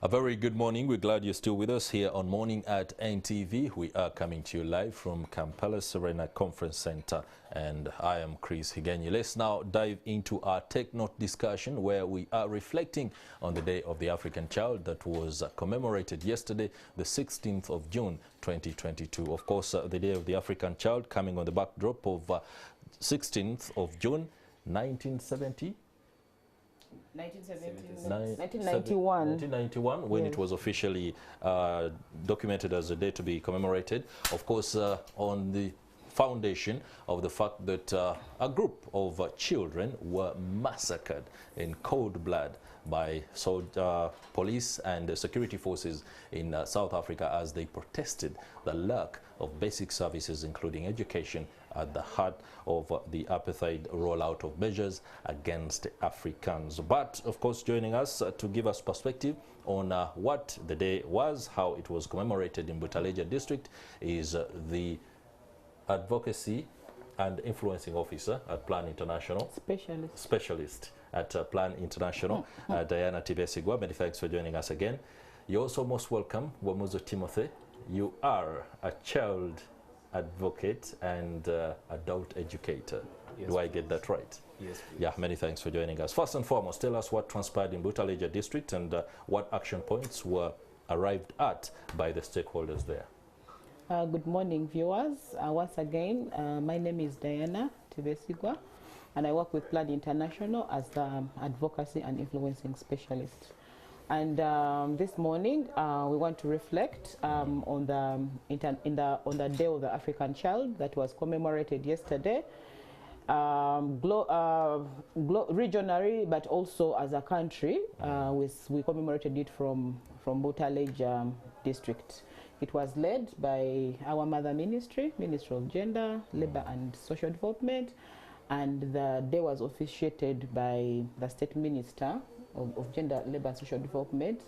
A very good morning. We're glad you're still with us here on Morning at NTV. We are coming to you live from Kampala Serena Conference Center, and I am Chris Higenyi. Let's now dive into our Tech Note discussion, where we are reflecting on the Day of the African Child that was commemorated yesterday, the 16th of June 2022. Of course, the Day of the African Child coming on the backdrop of 16th of June 1970. 1991, when it was officially documented as a day to be commemorated. Of course, on the foundation of the fact that a group of children were massacred in cold blood by police and security forces in South Africa as they protested the lack of basic services, including education, at the heart of the apartheid rollout of measures against Africans. But of course, joining us to give us perspective on what the day was, how it was commemorated in Butaleja district, is the advocacy and influencing officer at Plan International. Specialist at Plan International, Diana Tibesigwa. Many thanks for joining us again. You're also most welcome, Wamuzo Timothy. You are a child advocate and adult educator. Yes, do I get that right? Yes, please. Yeah, many thanks for joining us. First and foremost, tell us what transpired in Butaleja district and what action points were arrived at by the stakeholders there. Good morning, viewers. Once again, my name is Diana Tibesigwa, and I work with Plan International as the advocacy and influencing specialist. And this morning, we want to reflect on the Day of the African Child that was commemorated yesterday, regionally, but also as a country. We commemorated it from Butaleja district. It was led by our Mother Ministry, Ministry of Gender, Labour and Social Development, and the day was officiated by the State Minister of Gender, Labour and Social Development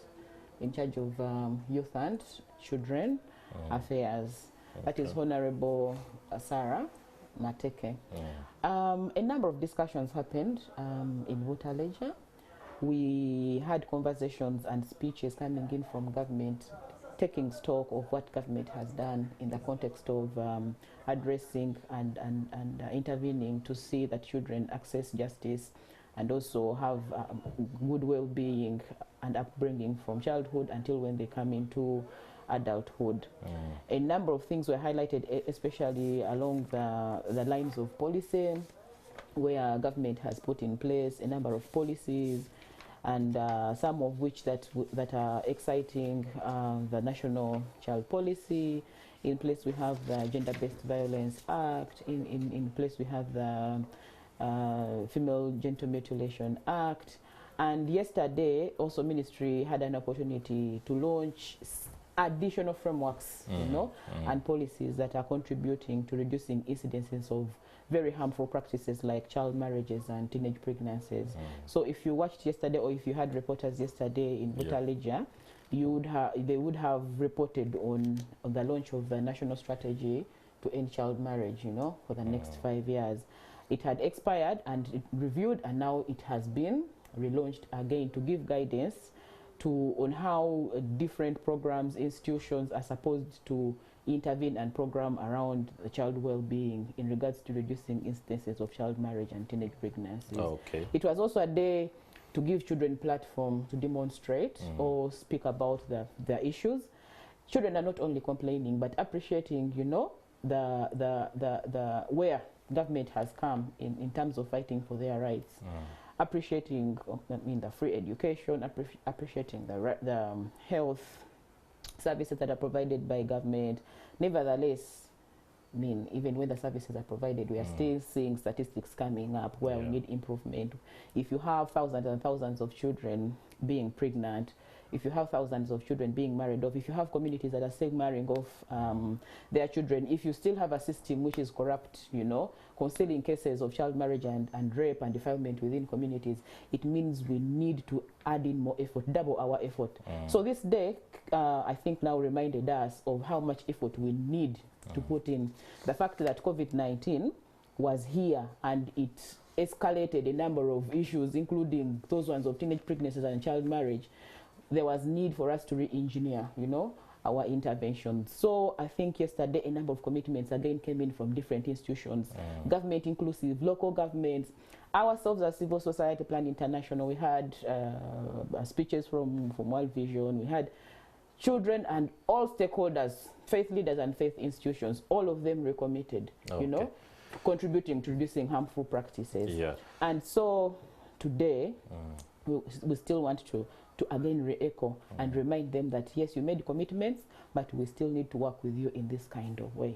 in charge of Youth and Children Affairs. Okay. That is Honorable Sarah Mateke. A number of discussions happened in Butaleja. We had conversations and speeches coming in from government, taking stock of what government has done in the context of addressing and intervening to see that children access justice and also have good well-being and upbringing from childhood until when they come into adulthood. A number of things were highlighted, especially along the lines of policy, where government has put in place a number of policies, and some of which that are exciting. The National Child Policy. In place we have the Gender-Based Violence Act. In place we have the Female Genital Mutilation Act. And yesterday, also Ministry had an opportunity to launch additional frameworks, and policies that are contributing to reducing incidences of very harmful practices like child marriages and teenage pregnancies. So if you watched yesterday, or if you had reporters yesterday in Butaleja, they would have reported on the launch of the national strategy to end child marriage, for the next 5 years. It had expired and it reviewed, and now it has been relaunched again to give guidance on how different programs, institutions are supposed to intervene and program around the child well-being in regards to reducing instances of child marriage and teenage pregnancies. Okay. It was also a day to give children platform to demonstrate or speak about their issues. Children are not only complaining, but appreciating, the where government has come in terms of fighting for their rights. Appreciating, the free education, appreciating the health services that are provided by government. Nevertheless, even when the services are provided, we are still seeing statistics coming up where we need improvement. If you have thousands and thousands of children being pregnant, if you have thousands of children being married off, if you have communities that are still marrying off their children, if you still have a system which is corrupt, concealing cases of child marriage and rape and defilement within communities, it means we need to add in more effort, double our effort. So this day, I think now reminded us of how much effort we need to put in. The fact that COVID-19 was here and it escalated a number of issues, including those ones of teenage pregnancies and child marriage. there was need for us to re-engineer, you know, our interventions. So I think yesterday a number of commitments again came in from different institutions, government inclusive, local governments, ourselves as Civil Society Plan International. We had speeches from World Vision, we had children and all stakeholders, faith leaders and faith institutions, all of them recommitted, you know, contributing to reducing harmful practices. Yeah. And so today, we still want to again re-echo and remind them that yes, you made commitments, but we still need to work with you in this kind of way.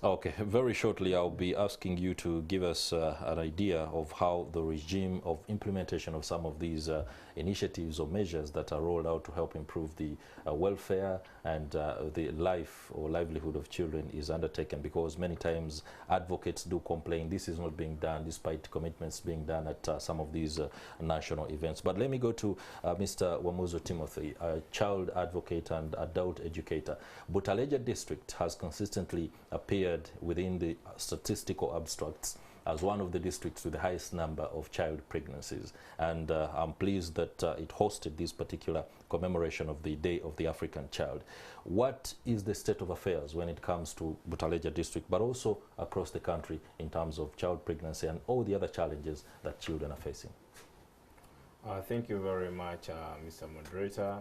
Okay, very shortly I'll be asking you to give us an idea of how the regime of implementation of some of these initiatives or measures that are rolled out to help improve the welfare and the life or livelihood of children is undertaken, because many times advocates do complain this is not being done despite commitments being done at some of these national events. But let me go to Mr. Wamuzo Timothy, a child advocate and adult educator. Butaleja district has consistently appeared within the statistical abstracts as one of the districts with the highest number of child pregnancies, and I'm pleased that it hosted this particular commemoration of the Day of the African Child. What is the state of affairs when it comes to Butaleja district, but also across the country in terms of child pregnancy and all the other challenges that children are facing? Thank you very much, Mr. Moderator.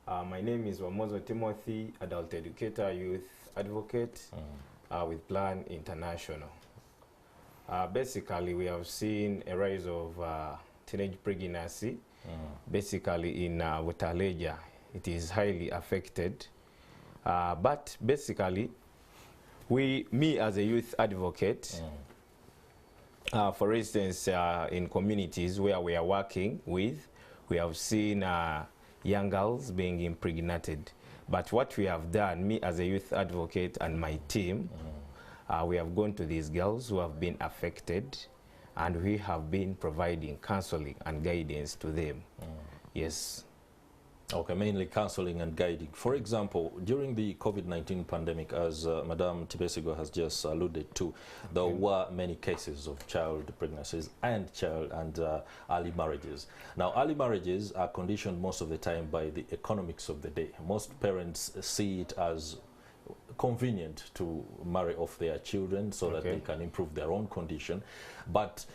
My name is Wamozo Timothy, adult educator, youth advocate with Plan International. Basically, we have seen a rise of teenage pregnancy, basically in Butaleja. It is highly affected. But basically, me as a youth advocate, for instance, in communities where we are working with, we have seen young girls being impregnated. But what we have done, me as a youth advocate and my team, we have gone to these girls who have been affected, and we have been providing counseling and guidance to them. Yes. Okay, mainly counseling and guiding. For example, during the COVID-19 pandemic, as Madam Tibesigo has just alluded to, there were many cases of child pregnancies and early marriages. Now, early marriages are conditioned most of the time by the economics of the day. Most parents see it as convenient to marry off their children so that they can improve their own condition. But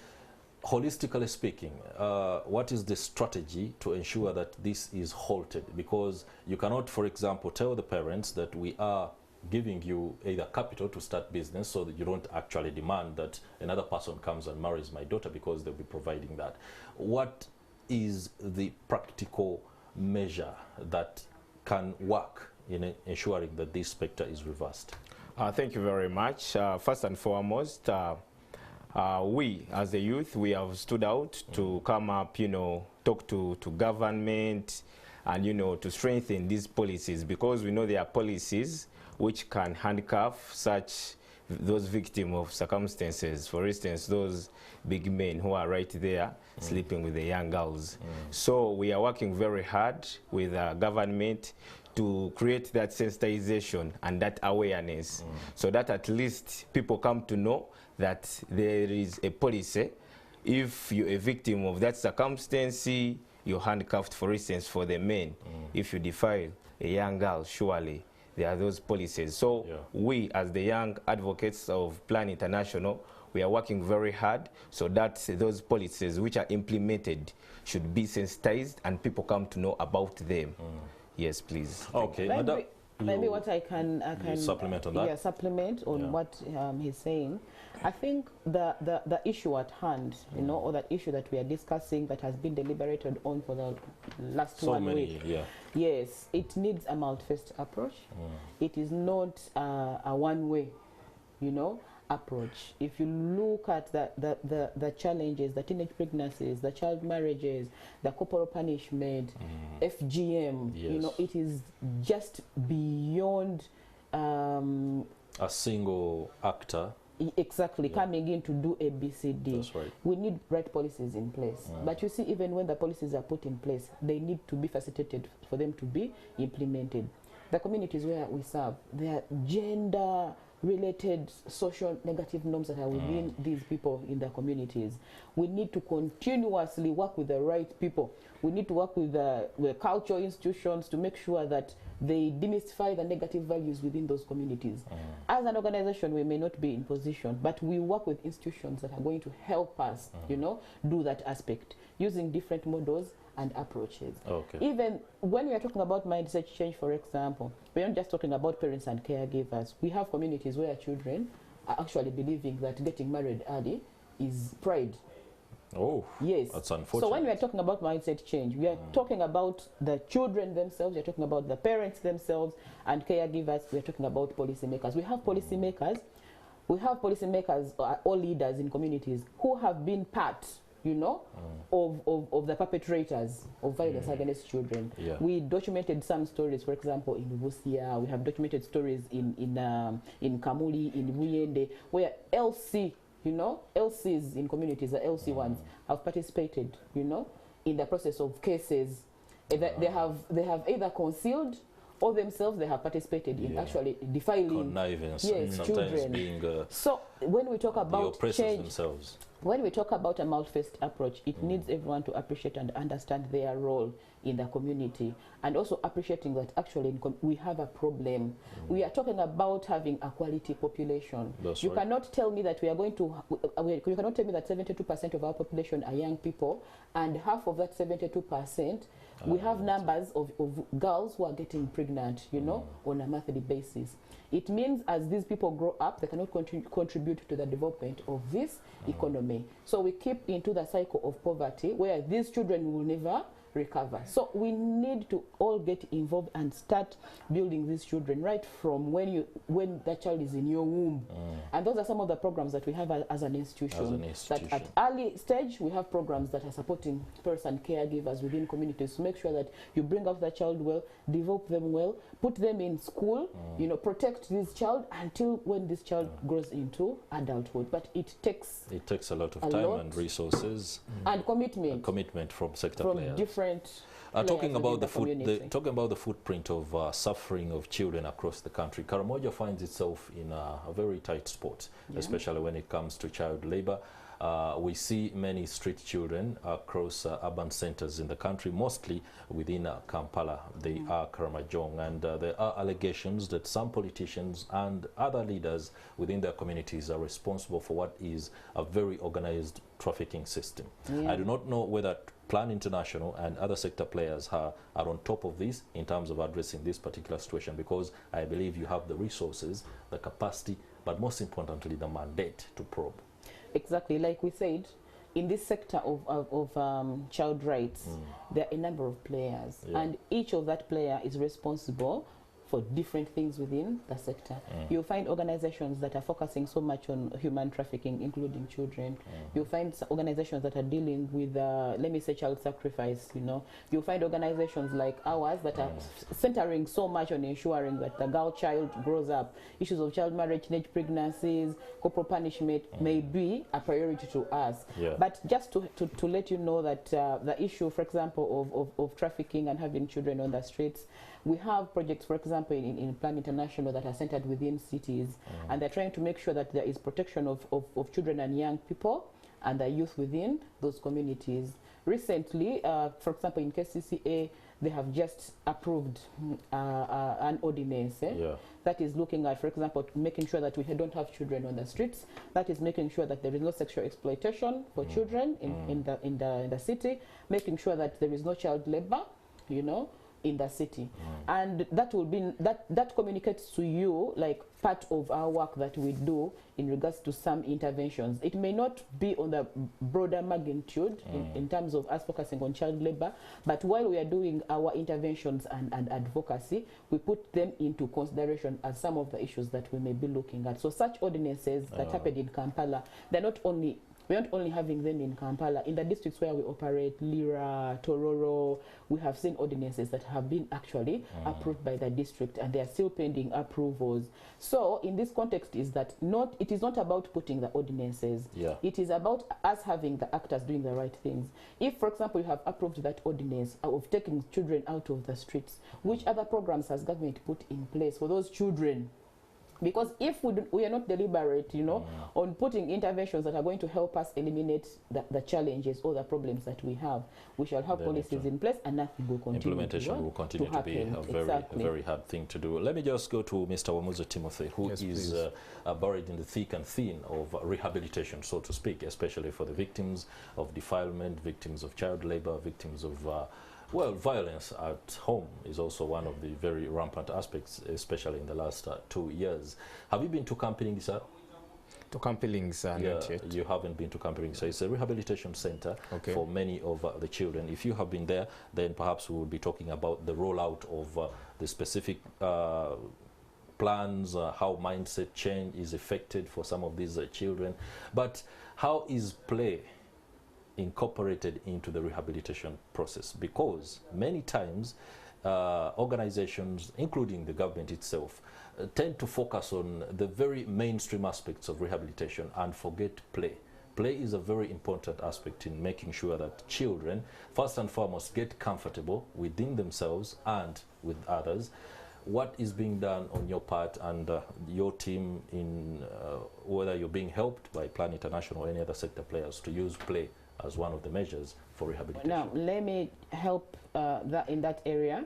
holistically speaking, what is the strategy to ensure that this is halted? Because you cannot, for example, tell the parents that we are giving you either capital to start business so that you don't actually demand that another person comes and marries my daughter, because they'll be providing that. What is the practical measure that can work in ensuring that this spectre is reversed? Thank you very much. First and foremost, we as a youth, we have stood out to come up, you know, talk to government and, you know, to strengthen these policies, because we know there are policies which can handcuff those victims of circumstances. For instance, those big men who are right there sleeping with the young girls. So we are working very hard with government to create that sensitization and that awareness, so that at least people come to know that there is a policy. If you're a victim of that circumstance, you're handcuffed, for instance, for the men. If you defile a young girl, surely there are those policies. So we, as the young advocates of Plan International, we are working very hard so that those policies which are implemented should be sensitized and people come to know about them. Yes, please. Okay, maybe what I can supplement on that. Yeah, supplement on what he's saying. I think the issue at hand, you know, or that issue that we are discussing that has been deliberated on for the last 1 week. Yes, it needs a multi-faced approach. It is not a one-way, you know, approach. If you look at the challenges, the teenage pregnancies, the child marriages, the corporal punishment, FGM, you know, it is just beyond a single actor coming in to do ABCD. That's right. We need right policies in place. But you see, even when the policies are put in place, they need to be facilitated for them to be implemented. The communities where we serve, they are gender related social negative norms that are within these people in their communities. We need to continuously work with the right people. We need to work with the cultural institutions to make sure that they demystify the negative values within those communities. As an organization, we may not be in position, but we work with institutions that are going to help us, you know, do that aspect using different models and approaches. Okay. Even when we are talking about mindset change, for example, we aren't just talking about parents and caregivers. We have communities where children are actually believing that getting married early is pride. Oh, yes. That's unfortunate. So when we are talking about mindset change, we are talking about the children themselves, we are talking about the parents themselves, and caregivers, we are talking about policymakers. We have policymakers, or leaders in communities who have been part, you know, of the perpetrators of violence against children. Yeah. We documented some stories, for example, in Busia. We have documented stories in Kamuli, in Muyende, where LC, you know, LCs in communities, the LC ones, have participated, you know, in the process of cases. They have either concealed or themselves they have participated in actually defiling connivance, sometimes children. being so when we talk the about oppressors change, themselves. when we talk about a multi-faced approach, it needs everyone to appreciate and understand their role in the community, and also appreciating that actually we have a problem. We are talking about having a quality population. That's you right. cannot tell me that we are going to, you cannot tell me that 72% of our population are young people, and half of that 72%, we have numbers of girls who are getting pregnant, you know, on a monthly basis. It means as these people grow up, they cannot contribute to the development of this economy. So we keep into the cycle of poverty where these children will never recover. So we need to all get involved and start building these children right from when that child is in your womb. And those are some of the programs that we have as an institution. That at early stage we have programs that are supporting parents and caregivers within communities to make sure that you bring up the child well, develop them well, put them in school, you know, protect this child until when this child grows into adulthood. But it takes a lot of time and resources and commitment from sector from players. Different talking about the footprint of suffering of children across the country, Karamoja finds itself in a very tight spot, especially when it comes to child labor. We see many street children across urban centers in the country, mostly within Kampala. They are Karamojong, and there are allegations that some politicians and other leaders within their communities are responsible for what is a very organized trafficking system. I do not know whether Plan International and other sector players are on top of this in terms of addressing this particular situation, because I believe you have the resources, the capacity, but most importantly the mandate to probe. Exactly, like we said, in this sector of child rights, there are a number of players, and each of that player is responsible for different things within the sector. You'll find organizations that are focusing so much on human trafficking, including children. You'll find organizations that are dealing with, let me say, child sacrifice, you know. You'll find organizations like ours that are centering so much on ensuring that the girl child grows up. Issues of child marriage, teenage pregnancies, corporal punishment may be a priority to us. But just to let you know that the issue, for example, of trafficking and having children on the streets, we have projects, for example, in Plan International that are centered within cities, and they're trying to make sure that there is protection of children and young people and the youth within those communities. Recently, for example, in KCCA, they have just approved an ordinance that is looking at, for example, making sure that we don't have children on the streets. That is making sure that there is no sexual exploitation for children in the city, making sure that there is no child labor, you know, in the city. And that will be that communicates to you like part of our work that we do in regards to some interventions. It may not be on the broader magnitude in terms of us focusing on child labor, but while we are doing our interventions and advocacy, we put them into consideration as some of the issues that we may be looking at. So such ordinances that happened in Kampala, we aren't only having them in Kampala. In the districts where we operate, Lira, Tororo, we have seen ordinances that have been actually approved by the district, and they are still pending approvals. So in this context is that it is not about putting the ordinances. It is about us having the actors doing the right things. If, for example, you have approved that ordinance of taking children out of the streets, which other programs has government put in place for those children Because if we are not deliberate, you know, on putting interventions that are going to help us eliminate the challenges or the problems that we have, we shall have policies in place and nothing will continue. Implementation will continue to be a very hard thing to do. Let me just go to Mr. Wamuzo Timothy, who is buried in the thick and thin of rehabilitation, so to speak, especially for the victims of defilement, victims of child labor, victims of well, violence at home is also one of the very rampant aspects, especially in the last 2 years. Have you been to Kampilingisa? To Kampilingisa, not yet. You haven't been to Kampilingisa. It's a rehabilitation center for many of the children. If you have been there, then perhaps we will be talking about the rollout of the specific plans, how mindset change is affected for some of these children. But how is play incorporated into the rehabilitation process? Because many times organizations, including the government itself, tend to focus on the very mainstream aspects of rehabilitation and forget play. Play is a very important aspect in making sure that children, first and foremost, get comfortable within themselves and with others. What is being done on your part and your team in whether you're being helped by Plan International or any other sector players to use play as one of the measures for rehabilitation? Now, let me help in that area.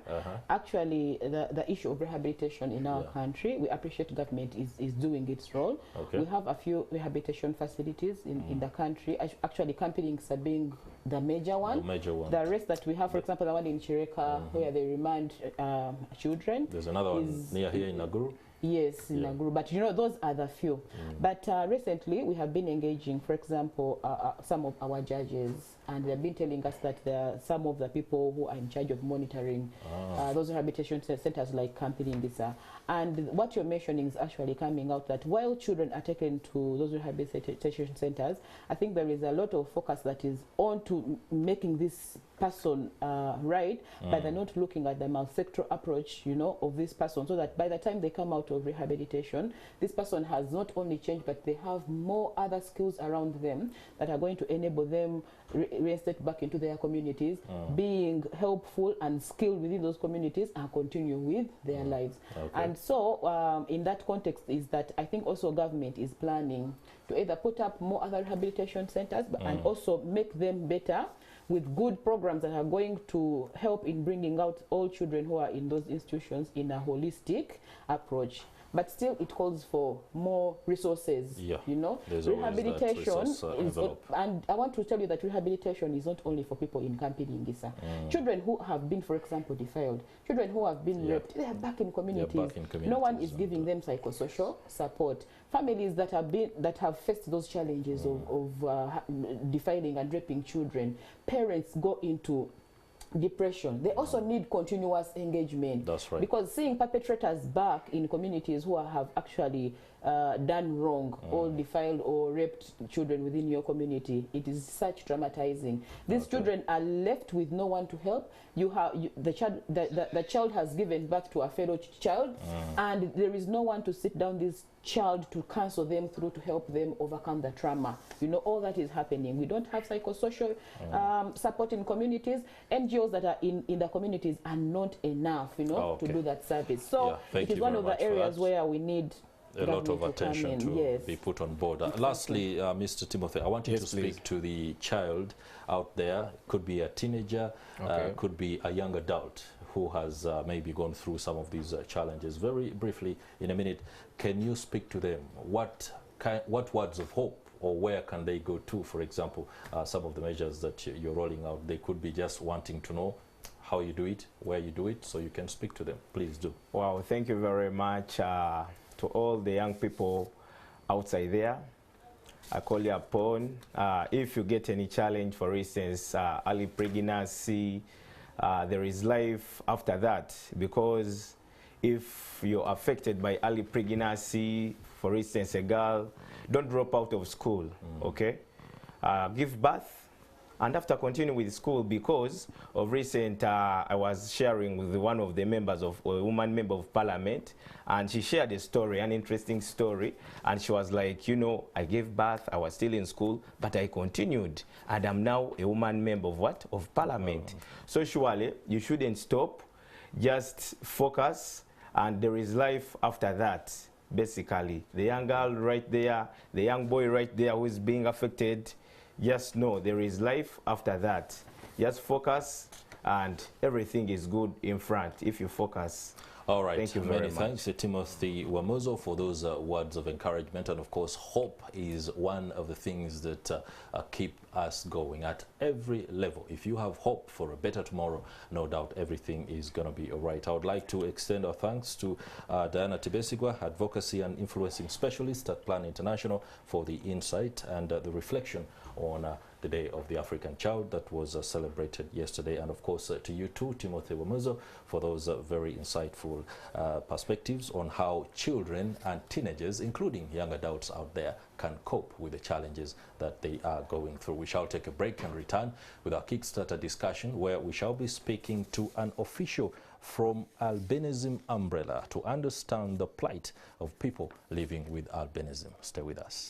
Actually, the issue of rehabilitation in our country, we appreciate government is doing its role. We have a few rehabilitation facilities in the country, actually Kampilingisa being the major one. The rest that we have, for example, the one in Chireka, where they remand children. There's another one near here in Naguru. Yes, in Naguru, but you know, those are the few. But recently we have been engaging, for example, some of our judges, and they've been telling us that there are some of the people who are in charge of monitoring those rehabilitation centers like Kampilingisa. And what you're mentioning is actually coming out that while children are taken to those rehabilitation centers, I think there is a lot of focus that is on to making this person right, but they're not looking at the multi-sectoral approach, you know, of this person, so that by the time they come out of rehabilitation, this person has not only changed, but they have more other skills around them that are going to enable them reinstate back into their communities, being helpful and skilled within those communities, and continue with their lives. And so in that context is that I think also government is planning to either put up more other rehabilitation centers and also make them better with good programs that are going to help in bringing out all children who are in those institutions in a holistic approach. But still, it calls for more resources. You know, rehabilitation is, and I want to tell you that rehabilitation is not only for people in Kampilingisa. Children who have been, for example, defiled, children who have been raped, they are back in communities. No one is giving them psychosocial support. Families that have faced those challenges of defiling and raping children, parents go into depression. They also need continuous engagement. That's right. Because seeing perpetrators back in communities who have actually done wrong or defiled or raped children within your community, it is such traumatizing. These children are left with no one to help. The child has given birth to a fellow child, and there is no one to sit down this child to counsel them through, to help them overcome the trauma. You know, all that is happening. We don't have psychosocial support in communities. NGOs that are in the communities are not enough, you know, to do that service. So it is one of the areas where we need a lot of attention to be put on board. Lastly, Mr. Timothy, I want you to speak to the child out there. Could be a teenager, could be a young adult who has maybe gone through some of these challenges. Very briefly, in a minute, can you speak to them? What words of hope, or where can they go to? For example, some of the measures that you're rolling out, they could be just wanting to know how you do it, where you do it, so you can speak to them. Please do. Wow, thank you very much to all the young people outside there. I call you upon, if you get any challenge, for instance, early pregnancy, there is life after that, because if you're affected by early pregnancy, for instance, a girl, don't drop out of school, okay? Give birth, and after continue with school, because of recent, I was sharing with one of the members of, a woman member of parliament, and she shared a story, an interesting story, and she was like, you know, I gave birth, I was still in school, but I continued, and I'm now a woman member of what? Of parliament. So surely, you shouldn't stop, just focus, and there is life after that. basically. The young girl right there, the young boy right there who is being affected, just know there is life after that. Just focus and everything is good in front if you focus. All right, Thank you many very thanks, Timothy Wamuzo, for those words of encouragement. And of course, hope is one of the things that keep us going at every level. If you have hope for a better tomorrow, no doubt everything is going to be all right. I would like to extend our thanks to Diana Tibesigwa, Advocacy and Influencing Specialist at Plan International, for the insight and the reflection on the Day of the African Child that was celebrated yesterday. And of course to you too, Timothy Wamuzo, for those very insightful perspectives on how children and teenagers, including young adults out there, can cope with the challenges that they are going through. We shall take a break and return with our Kickstarter discussion, where we shall be speaking to an official from Albinism Umbrella to understand the plight of people living with albinism. Stay with us.